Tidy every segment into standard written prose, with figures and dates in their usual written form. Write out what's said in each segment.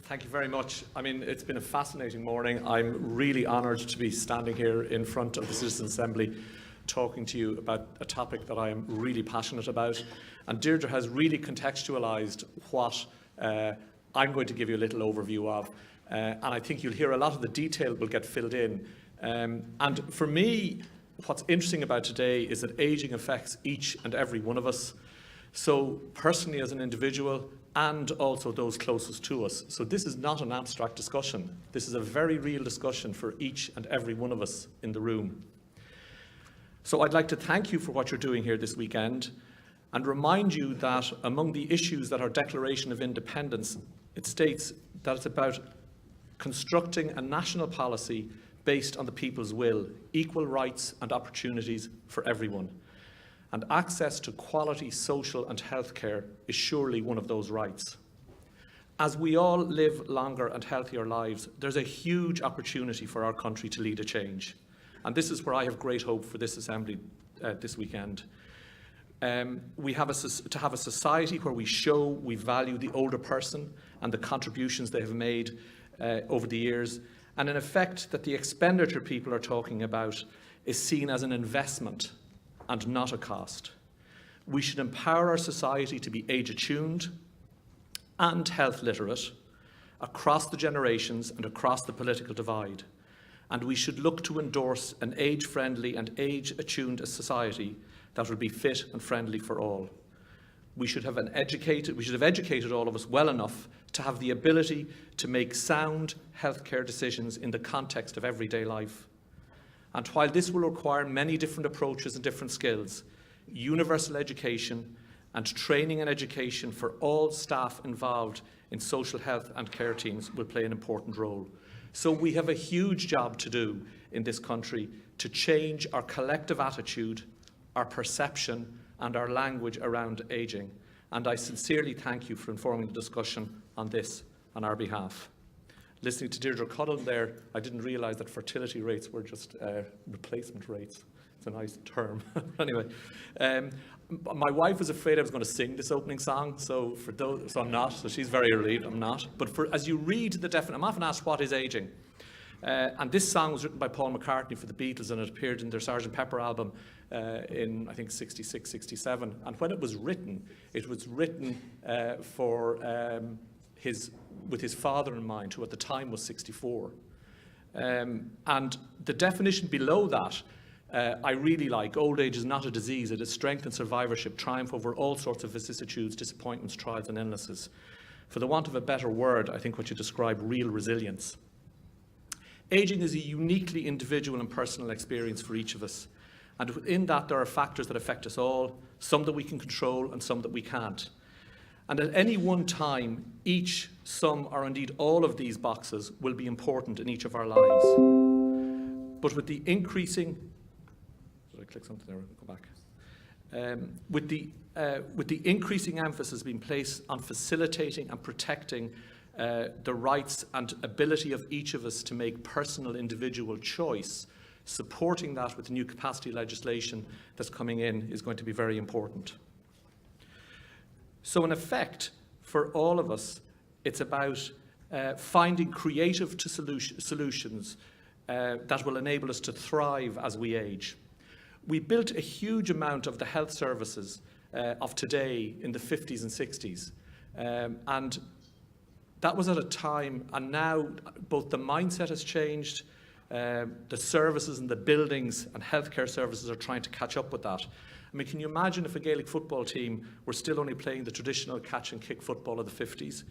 Thank you very much. I mean, it's been a fascinating morning. I'm really honoured to be standing here in front of the Citizens' Assembly talking to you about a topic that I am really passionate about. And Deirdre has really contextualised what I'm going to give you a little overview of. And I think you'll hear a lot of the detail will get filled in. And for me, what's interesting about today is that ageing affects each and every one of us. So personally as an individual, and also those closest to us. So this is not an abstract discussion. This is a very real discussion for each and every one of us in the room. So I'd like to thank you for what you're doing here this weekend and remind you that among the issues that our Declaration of Independence, it states that it's about constructing a national policy based on the people's will, equal rights and opportunities for everyone. And access to quality social and health care is surely one of those rights. As we all live longer and healthier lives, there's a huge opportunity for our country to lead a change. And this is where I have great hope for this Assembly this weekend. We have to have a society where we show we value the older person and the contributions they have made over the years, and in effect that the expenditure people are talking about is seen as an investment and not a cost. We should empower our society to be age-attuned and health literate across the generations and across the political divide. And we should look to endorse an age-friendly and age-attuned society that would be fit and friendly for all. We should have educated all of us well enough to have the ability to make sound healthcare decisions in the context of everyday life. And while this will require many different approaches and different skills, universal education and training and education for all staff involved in social health and care teams will play an important role. So we have a huge job to do in this country to change our collective attitude, our perception and our language around ageing. And I sincerely thank you for informing the discussion on this on our behalf. Listening to Deirdre Cullen there, I didn't realise that fertility rates were just replacement rates. It's a nice term. Anyway, my wife was afraid I was going to sing this opening song, so I'm not. So she's very relieved I'm not. But as you read the definition, I'm often asked what is ageing, and this song was written by Paul McCartney for the Beatles, and it appeared in their Sgt. Pepper album in I think '66, '67. And when it was written with his father in mind, who at the time was 64. And the definition below that, I really like. Old age is not a disease, it is strength and survivorship, triumph over all sorts of vicissitudes, disappointments, trials and illnesses. For the want of a better word, I think what you describe, real resilience. Aging is a uniquely individual and personal experience for each of us. And within that, there are factors that affect us all, some that we can control and some that we can't. And at any one time, each, some, or indeed all of these boxes will be important in each of our lives. But with the increasing, did I click something there? Go back. With the increasing emphasis being placed on facilitating and protecting the rights and ability of each of us to make personal individual choice, supporting that with the new capacity legislation that's coming in is going to be very important. So in effect, for all of us, it's about finding creative solutions that will enable us to thrive as we age. We built a huge amount of the health services of today in the 50s and 60s. And that was at a time, and now both the mindset has changed, the services and the buildings and healthcare services are trying to catch up with that. I mean, can you imagine if a Gaelic football team were still only playing the traditional catch and kick football of the 50s?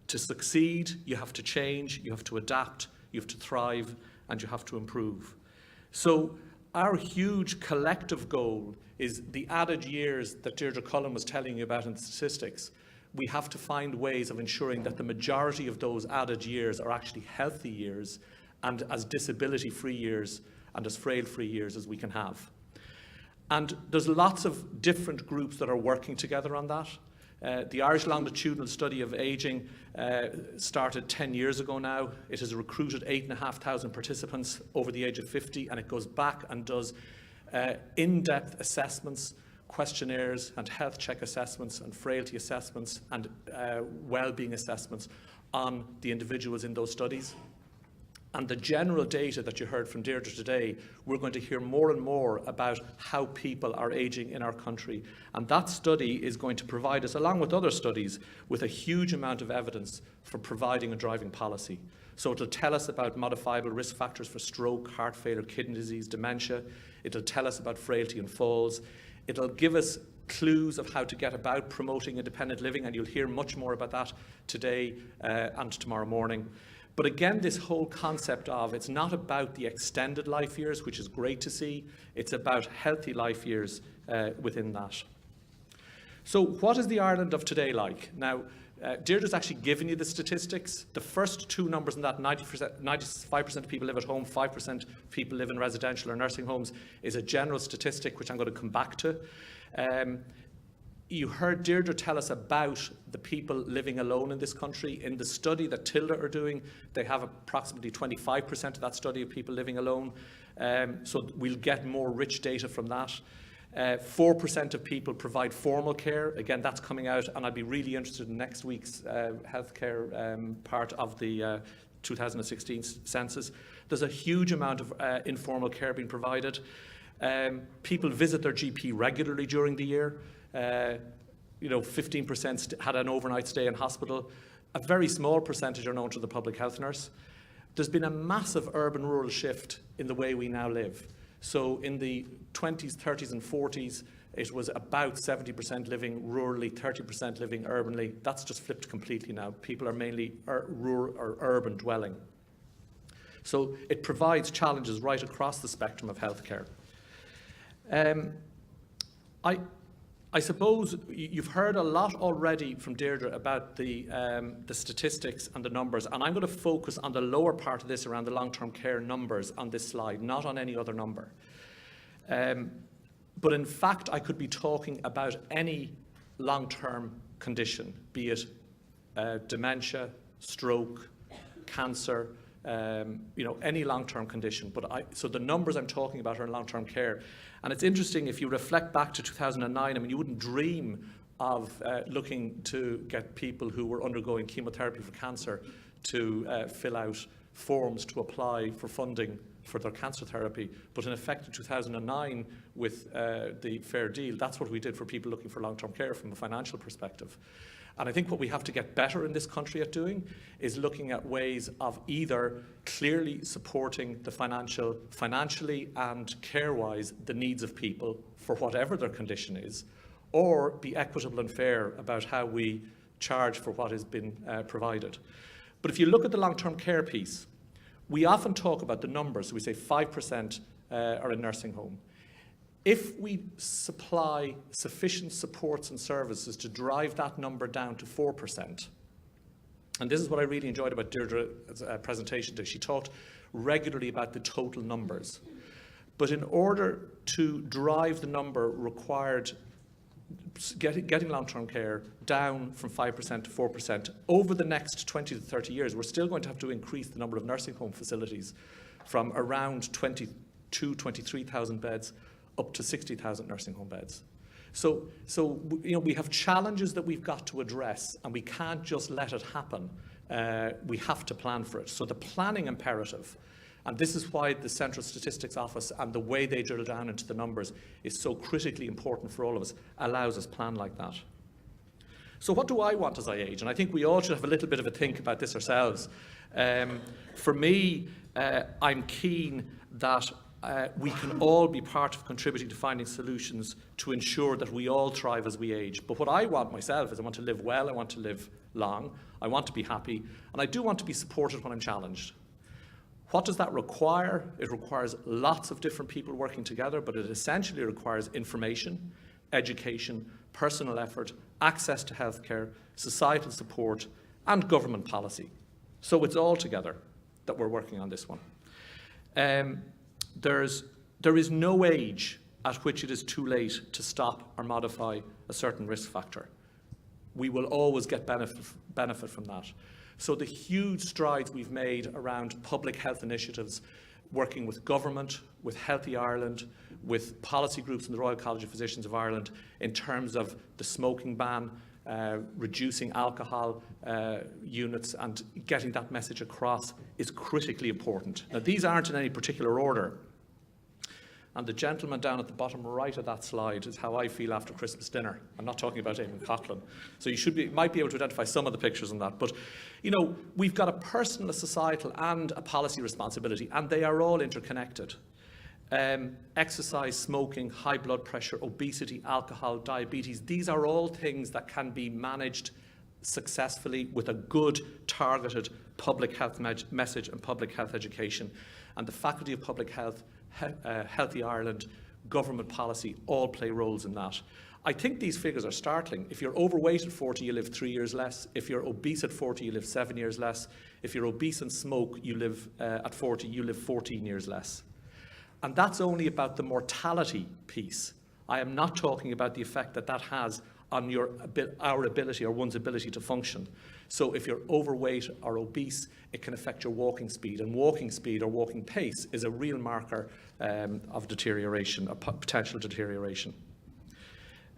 To succeed, you have to change, you have to adapt, you have to thrive, and you have to improve. So our huge collective goal is the added years that Deirdre Cullen was telling you about in the statistics. We have to find ways of ensuring that the majority of those added years are actually healthy years and as disability-free years and as frail-free years as we can have. And there's lots of different groups that are working together on that. The Irish Longitudinal Study of Ageing started 10 years ago now. It has recruited 8,500 participants over the age of 50, and it goes back and does in-depth assessments, questionnaires and health check assessments and frailty assessments and well-being assessments on the individuals in those studies. And the general data that you heard from Deirdre today, we're going to hear more and more about how people are aging in our country. And that study is going to provide us, along with other studies, with a huge amount of evidence for providing a driving policy. So it'll tell us about modifiable risk factors for stroke, heart failure, kidney disease, dementia. It'll tell us about frailty and falls. It'll give us clues of how to get about promoting independent living, and you'll hear much more about that today and tomorrow morning. But again, this whole concept of it's not about the extended life years, which is great to see, it's about healthy life years within that. So what is the Ireland of today like? Now, Deirdre's actually given you the statistics. The first two numbers in that, 95% of people live at home, 5% of people live in residential or nursing homes, is a general statistic which I'm going to come back to. You heard Deirdre tell us about the people living alone in this country. In the study that Tilda are doing, they have approximately 25% of that study of people living alone. So we'll get more rich data from that. 4% of people provide formal care. Again, that's coming out, and I'd be really interested in next week's healthcare part of the 2016 census. There's a huge amount of informal care being provided. People visit their GP regularly during the year. 15% had an overnight stay in hospital. A very small percentage are known to the public health nurse. There's been a massive urban-rural shift in the way we now live. So in the 20s, 30s and 40s, it was about 70% living rurally, 30% living urbanly. That's just flipped completely now. People are mainly rural or urban dwelling. So it provides challenges right across the spectrum of healthcare. I suppose you've heard a lot already from Deirdre about the statistics and the numbers, and I'm going to focus on the lower part of this around the long-term care numbers on this slide, not on any other number. But in fact, I could be talking about any long-term condition, be it dementia, stroke, cancer, any long-term condition. So the numbers I'm talking about are in long-term care. And it's interesting, if you reflect back to 2009, I mean, you wouldn't dream of looking to get people who were undergoing chemotherapy for cancer to fill out forms to apply for funding for their cancer therapy. But in effect, in 2009, with the Fair Deal, that's what we did for people looking for long-term care from a financial perspective. And I think what we have to get better in this country at doing is looking at ways of either clearly supporting the financially and care-wise, the needs of people for whatever their condition is, or be equitable and fair about how we charge for what has been provided. But if you look at the long-term care piece, we often talk about the numbers. We say 5% are in nursing home. If we supply sufficient supports and services to drive that number down to 4%, and this is what I really enjoyed about Deirdre's presentation today, she talked regularly about the total numbers. But in order to drive the number required, getting long-term care down from 5% to 4%, over the next 20 to 30 years, we're still going to have to increase the number of nursing home facilities from around 23,000 beds up to 60,000 nursing home beds. So we have challenges that we've got to address, and we can't just let it happen. We have to plan for it. So the planning imperative, and this is why the Central Statistics Office and the way they drill down into the numbers is so critically important for all of us, allows us plan like that. So what do I want as I age? And I think we all should have a little bit of a think about this ourselves. For me, I'm keen that we can all be part of contributing to finding solutions to ensure that we all thrive as we age. But what I want myself is I want to live well, I want to live long, I want to be happy, and I do want to be supported when I'm challenged. What does that require? It requires lots of different people working together, but it essentially requires information, education, personal effort, access to healthcare, societal support, and government policy. So it's all together that we're working on this one. There is no age at which it is too late to stop or modify a certain risk factor. We will always get benefit from that. So the huge strides we've made around public health initiatives, working with government, with Healthy Ireland, with policy groups in the Royal College of Physicians of Ireland in terms of the smoking ban, reducing alcohol units and getting that message across is critically important. Now, these aren't in any particular order. And the gentleman down at the bottom right of that slide is how I feel after Christmas dinner. I'm not talking about Eamon Coughlin. So you might be able to identify some of the pictures in that. But, you know, we've got a personal, a societal and a policy responsibility, and they are all interconnected. Exercise, smoking, high blood pressure, obesity, alcohol, diabetes, these are all things that can be managed successfully with a good, targeted public health message and public health education. And the Faculty of Public Health, Healthy Ireland, government policy all play roles in that. I think these figures are startling. If you're overweight at 40, you live 3 years less. If you're obese at 40, you live 7 years less. If you're obese and smoke, you live at 40, you live 14 years less. And that's only about the mortality piece. I am not talking about the effect that that has on our ability or one's ability to function. So if you're overweight or obese, it can affect your walking speed. And walking speed or walking pace is a real marker of deterioration, of potential deterioration.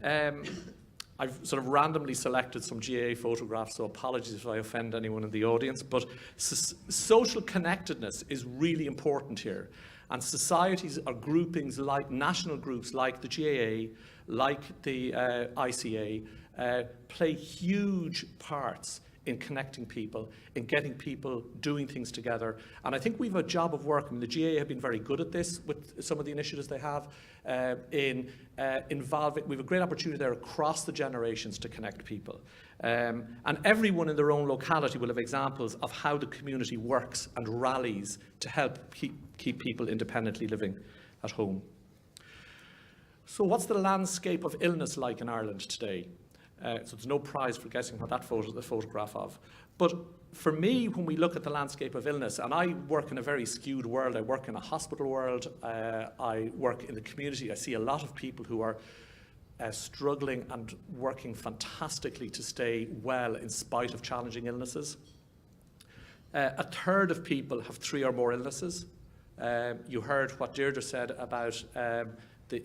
I've sort of randomly selected some GAA photographs, so apologies if I offend anyone in the audience, but social connectedness is really important here. And societies or groupings like national groups like the GAA, like the ICA, play huge parts in connecting people, in getting people doing things together. And I think we have a job of work. I mean, the GAA have been very good at this with some of the initiatives they have in involving. We have a great opportunity there across the generations to connect people. And everyone in their own locality will have examples of how the community works and rallies to help keep people independently living at home. So what's the landscape of illness like in Ireland today? So there's no prize for guessing what that photo is the photograph of. But for me, when we look at the landscape of illness, and I work in a very skewed world, I work in a hospital world, I work in the community, I see a lot of people who are struggling and working fantastically to stay well in spite of challenging illnesses. A third of people have 3 or more illnesses. You heard what Deirdre said about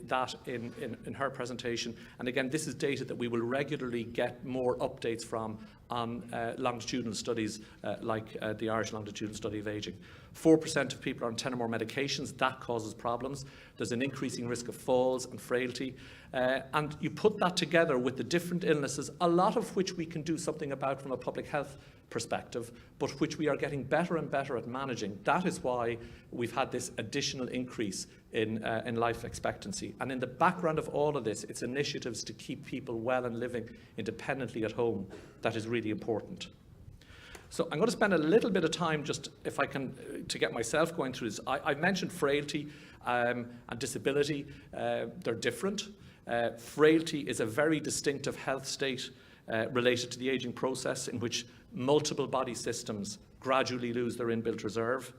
that in her presentation. And again, this is data that we will regularly get more updates from on longitudinal studies like the Irish Longitudinal Study of Ageing. 4% of people are on 10 or more medications. That causes problems. There's an increasing risk of falls and frailty. And you put that together with the different illnesses, a lot of which we can do something about from a public health perspective, but which we are getting better and better at managing. That is why we've had this additional increase in life expectancy. And in the background of all of this, it's initiatives to keep people well and living independently at home that is really important. So I'm going to spend a little bit of time, just if I can, to get myself going through this. I've mentioned frailty and disability. They're different. Frailty is a very distinctive health state related to the ageing process in which multiple body systems gradually lose their inbuilt reserve.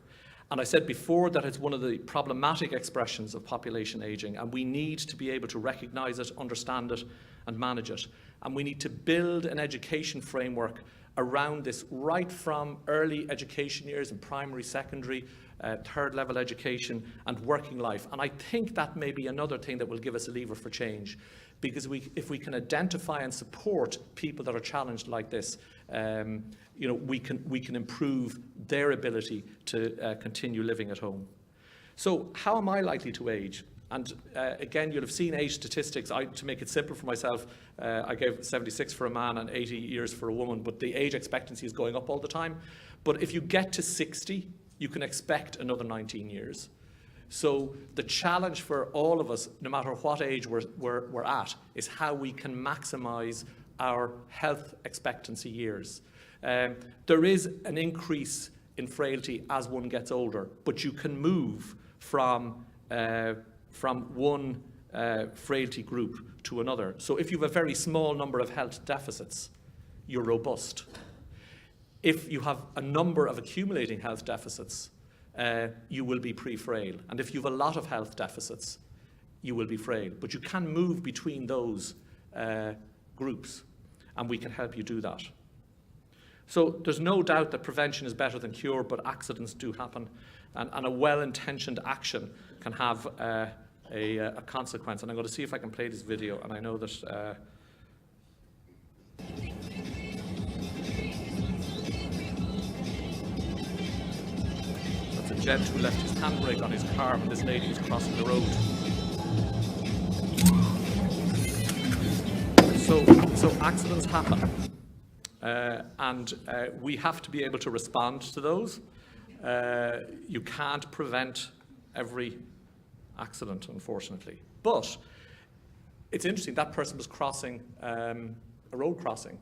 And I said before that it's one of the problematic expressions of population ageing, and we need to be able to recognise it, understand it, and manage it. And we need to build an education framework around this right from early education years in primary, secondary, third level education and working life. And I think that may be another thing that will give us a lever for change, because if we can identify and support people that are challenged like this, we can improve their ability to continue living at home. So how am I likely to age? And again, you'll have seen age statistics. To make it simple for myself, I gave 76 for a man and 80 years for a woman, but the age expectancy is going up all the time. But if you get to 60, you can expect another 19 years. So the challenge for all of us, no matter what age we're at, is how we can maximise our health expectancy years. There is an increase in frailty as one gets older, but you can move from one frailty group to another. So if you have a very small number of health deficits, you're robust. If you have a number of accumulating health deficits, you will be pre-frail. And if you have a lot of health deficits, you will be frail. But you can move between those groups, and we can help you do that. So there's no doubt that prevention is better than cure, but accidents do happen, and a well-intentioned action can have a consequence. And I'm going to see if I can play this video, and I know that that's a gent who left his handbrake on his car when this lady was crossing the road. So accidents happen, and we have to be able to respond to those. You can't prevent every accident, unfortunately. But it's interesting, that person was crossing a road crossing,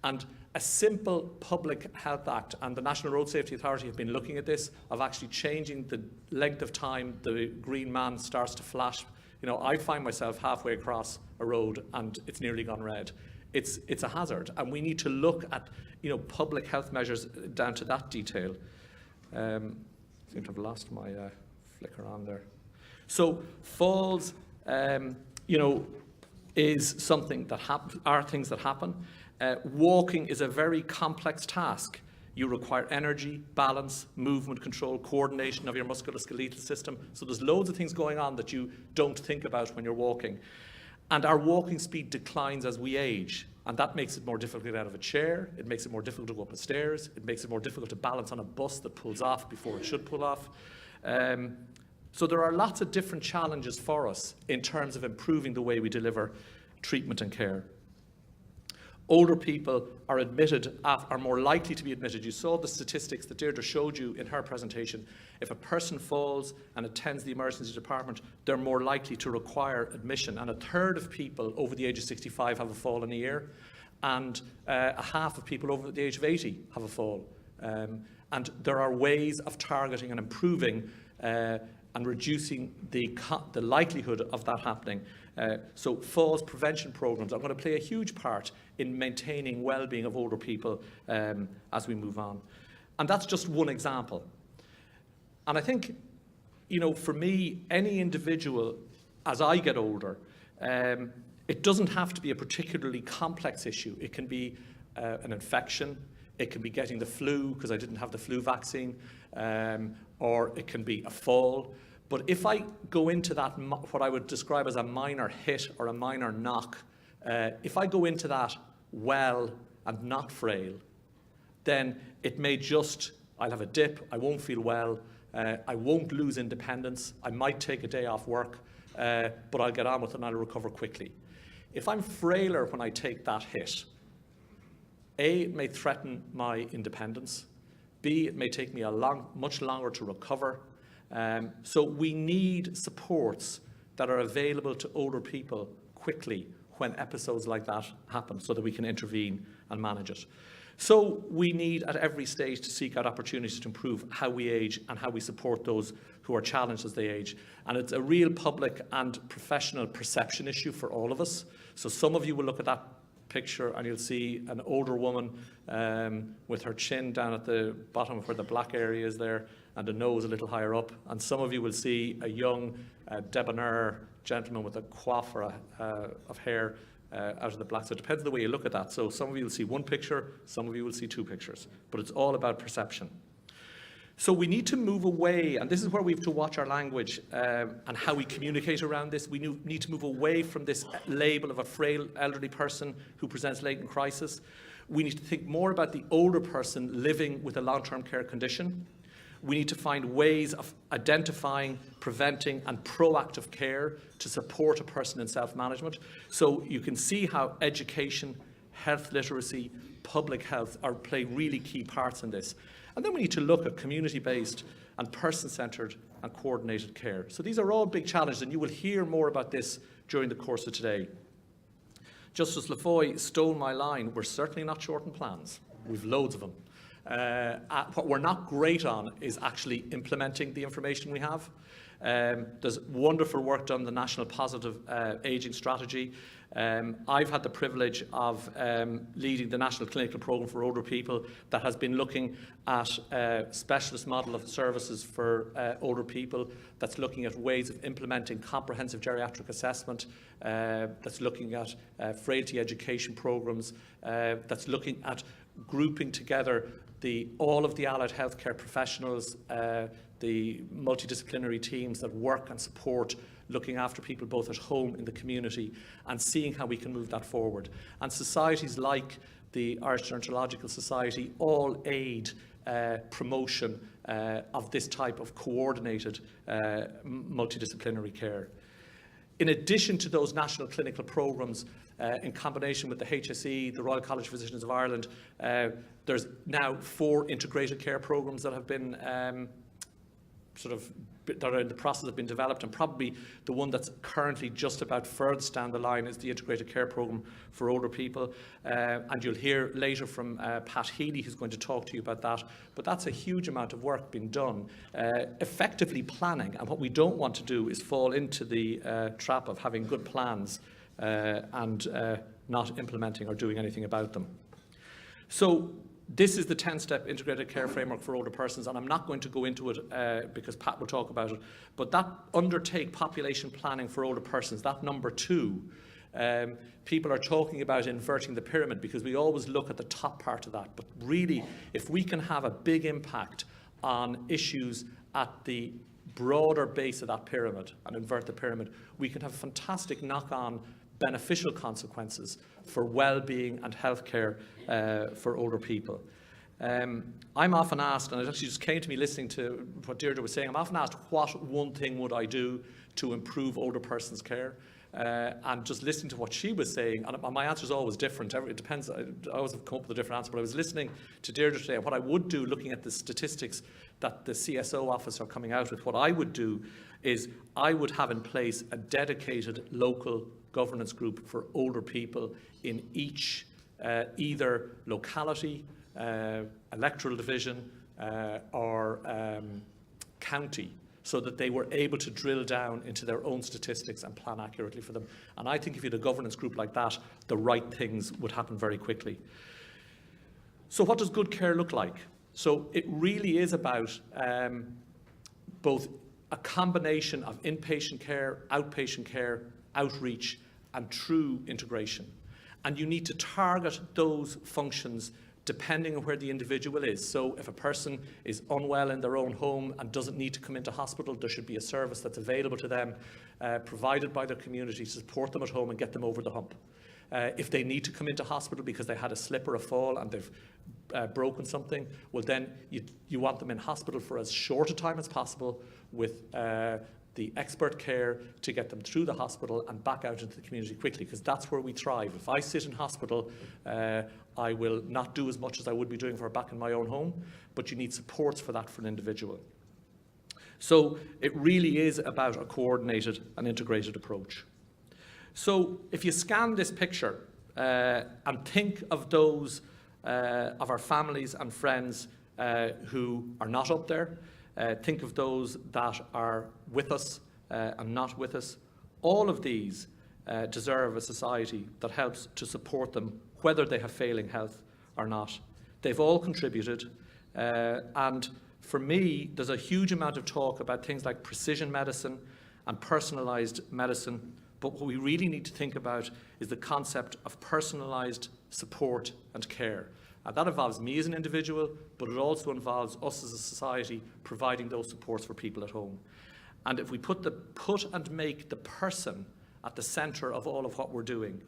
and a simple public health act, and the National Road Safety Authority have been looking at this, of actually changing the length of time the green man starts to flash. You know, I find myself halfway across a road and it's nearly gone red. It's a hazard, and we need to look at, you know, public health measures down to that detail. I seem to have lost my flicker on there. So falls, you know, is something that are things that happen. Walking is a very complex task. You require energy, balance, movement control, coordination of your musculoskeletal system. So there's loads of things going on that you don't think about when you're walking. And our walking speed declines as we age. And that makes it more difficult to get out of a chair. It makes it more difficult to go up the stairs. It makes it more difficult to balance on a bus that pulls off before it should pull off. So there are lots of different challenges for us in terms of improving the way we deliver treatment and care. Older people are more likely to be admitted. You saw the statistics that Deirdre showed you in her presentation. If a person falls and attends the emergency department, they're more likely to require admission. And a third of people over the age of 65 have a fall in a year, and a half of people over the age of 80 have a fall. And there are ways of targeting and improving and reducing the likelihood of that happening. So falls prevention programs are going to play a huge part in maintaining well-being of older people as we move on. And that's just one example. And I think, you know, for me, any individual, as I get older, it doesn't have to be a particularly complex issue. It can be an infection, it can be getting the flu because I didn't have the flu vaccine, or it can be a fall. But if I go into that, what I would describe as a minor hit or a minor knock, if I go into that well and not frail, then it may just, I'll have a dip, I won't feel well, I won't lose independence, I might take a day off work, but I'll get on with it and I'll recover quickly. If I'm frailer when I take that hit, A, it may threaten my independence, B, it may take me much longer to recover. So we need supports that are available to older people quickly when episodes like that happen, so that we can intervene and manage it. So we need at every stage to seek out opportunities to improve how we age and how we support those who are challenged as they age. And it's a real public and professional perception issue for all of us. So some of you will look at that picture and you'll see an older woman with her chin down at the bottom where the black area is there, and the nose a little higher up. And some of you will see a young debonair gentleman with a coif of hair out of the black. So it depends on the way you look at that. So some of you will see one picture, some of you will see two pictures, but it's all about perception. So we need to move away, and this is where we have to watch our language and how we communicate around this. We need to move away from this label of a frail elderly person who presents late in crisis. We need to think more about the older person living with a long-term care condition. We need to find ways of identifying, preventing, and proactive care to support a person in self-management. So you can see how education, health literacy, public health play really key parts in this. And then we need to look at community-based and person-centred and coordinated care. So these are all big challenges, and you will hear more about this during the course of today. Justice Lafoy stole my line. We're certainly not short on plans. We've loads of them. What we're not great on is actually implementing the information we have. There's wonderful work done on the National Positive Ageing Strategy. I've had the privilege of leading the National Clinical Programme for Older People that has been looking at a specialist model of services for older people, that's looking at ways of implementing comprehensive geriatric assessment, that's looking at frailty education programmes, that's looking at grouping together all of the allied healthcare professionals, the multidisciplinary teams that work and support looking after people both at home in the community, and seeing how we can move that forward. And societies like the Irish Gerontological Society all aid promotion of this type of coordinated multidisciplinary care. In addition to those national clinical programmes, in combination with the HSE, the Royal College of Physicians of Ireland, there's now 4 integrated care programmes that have been that are in the process of being developed, and probably the one that's currently just about furthest down the line is the integrated care programme for older people. And you'll hear later from Pat Healy, who's going to talk to you about that. But that's a huge amount of work being done, effectively planning. And what we don't want to do is fall into the trap of having good plans and not implementing or doing anything about them. So this is the 10-step integrated care framework for older persons, and I'm not going to go into it because Pat will talk about it, but that undertake population planning for older persons, that number 2, people are talking about inverting the pyramid because we always look at the top part of that, but really if we can have a big impact on issues at the broader base of that pyramid and invert the pyramid, we can have fantastic knock-on beneficial consequences for well-being and healthcare for older people. I'm often asked, and it actually just came to me listening to what Deirdre was saying, I'm often asked what one thing would I do to improve older persons' care? And just listening to what she was saying, and my answer is always different. It depends. I always have come up with a different answer, but I was listening to Deirdre today, and what I would do, looking at the statistics that the CSO office are coming out with, what I would do is I would have in place a dedicated local governance group for older people in each either locality, electoral division or county, so that they were able to drill down into their own statistics and plan accurately for them. And I think if you had a governance group like that, the right things would happen very quickly. So what does good care look like? So it really is about both a combination of inpatient care, outpatient care, outreach, and true integration. And you need to target those functions depending on where the individual is. So if a person is unwell in their own home and doesn't need to come into hospital, there should be a service that's available to them, provided by their community to support them at home and get them over the hump. If they need to come into hospital because they had a slip or a fall and they've broken something, well then you want them in hospital for as short a time as possible with the expert care to get them through the hospital and back out into the community quickly, because that's where we thrive. If I sit in hospital, I will not do as much as I would be doing if I were back in my own home, but you need supports for that for an individual. So it really is about a coordinated and integrated approach. So if you scan this picture and think of those of our families and friends who are not up there, think of those that are with us and not with us, all of these deserve a society that helps to support them, whether they have failing health or not. They've all contributed, and for me, there's a huge amount of talk about things like precision medicine and personalised medicine, but what we really need to think about is the concept of personalised support and care. And that involves me as an individual, but it also involves us as a society providing those supports for people at home. And if we put and make the person at the centre of all of what we're doing,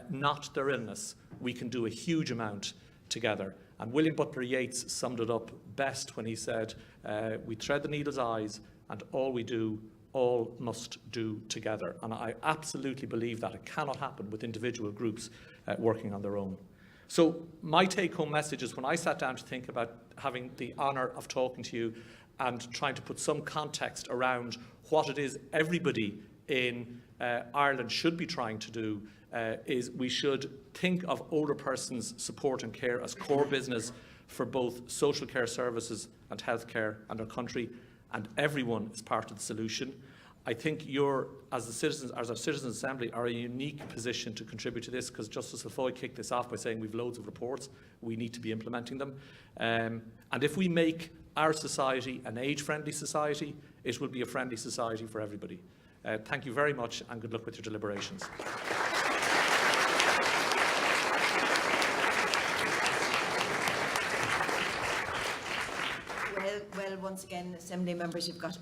not their illness, we can do a huge amount together. And William Butler Yeats summed it up best when he said, we thread the needle's eyes, and all we do, all must do together. And I absolutely believe that it cannot happen with individual groups working on their own. So my take-home message is, when I sat down to think about having the honour of talking to you and trying to put some context around what it is everybody in Ireland should be trying to do, is we should think of older persons' support and care as core business for both social care services and healthcare in our country, and everyone is part of the solution. I think as a Citizens Assembly, are in a unique position to contribute to this, because Justice Lafoy kicked this off by saying we've loads of reports, we need to be implementing them. And if we make our society an age-friendly society, it will be a friendly society for everybody. Thank you very much, and good luck with your deliberations. once again, Assembly members, you've got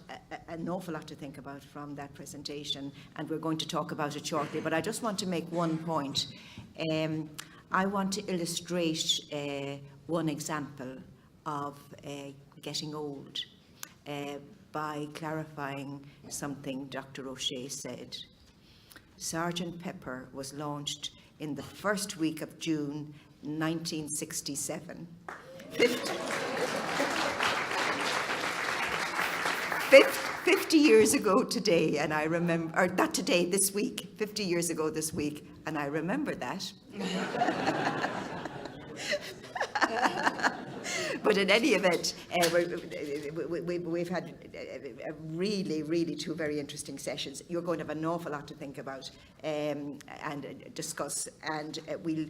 an awful lot to think about from that presentation, and we're going to talk about it shortly. But I just want to make one point. I want to illustrate one example of getting old by clarifying something Dr. O'Shea said. Sergeant Pepper was launched in the first week of June 1967. 50 years ago today, and I remember, or not today, this week, 50 years ago this week, and I remember that. But in any event, we've had really two very interesting sessions. You're going to have an awful lot to think about and discuss, and we'll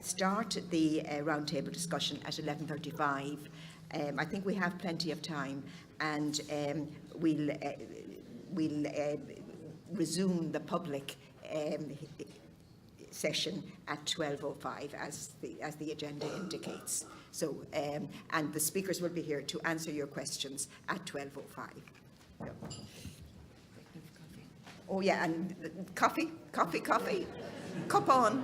start the roundtable discussion at 11:35. I think we have plenty of time, and we'll resume the public session at 12:05 as the agenda indicates. So, and the speakers will be here to answer your questions at 12:05. Oh yeah, and coffee, cup on.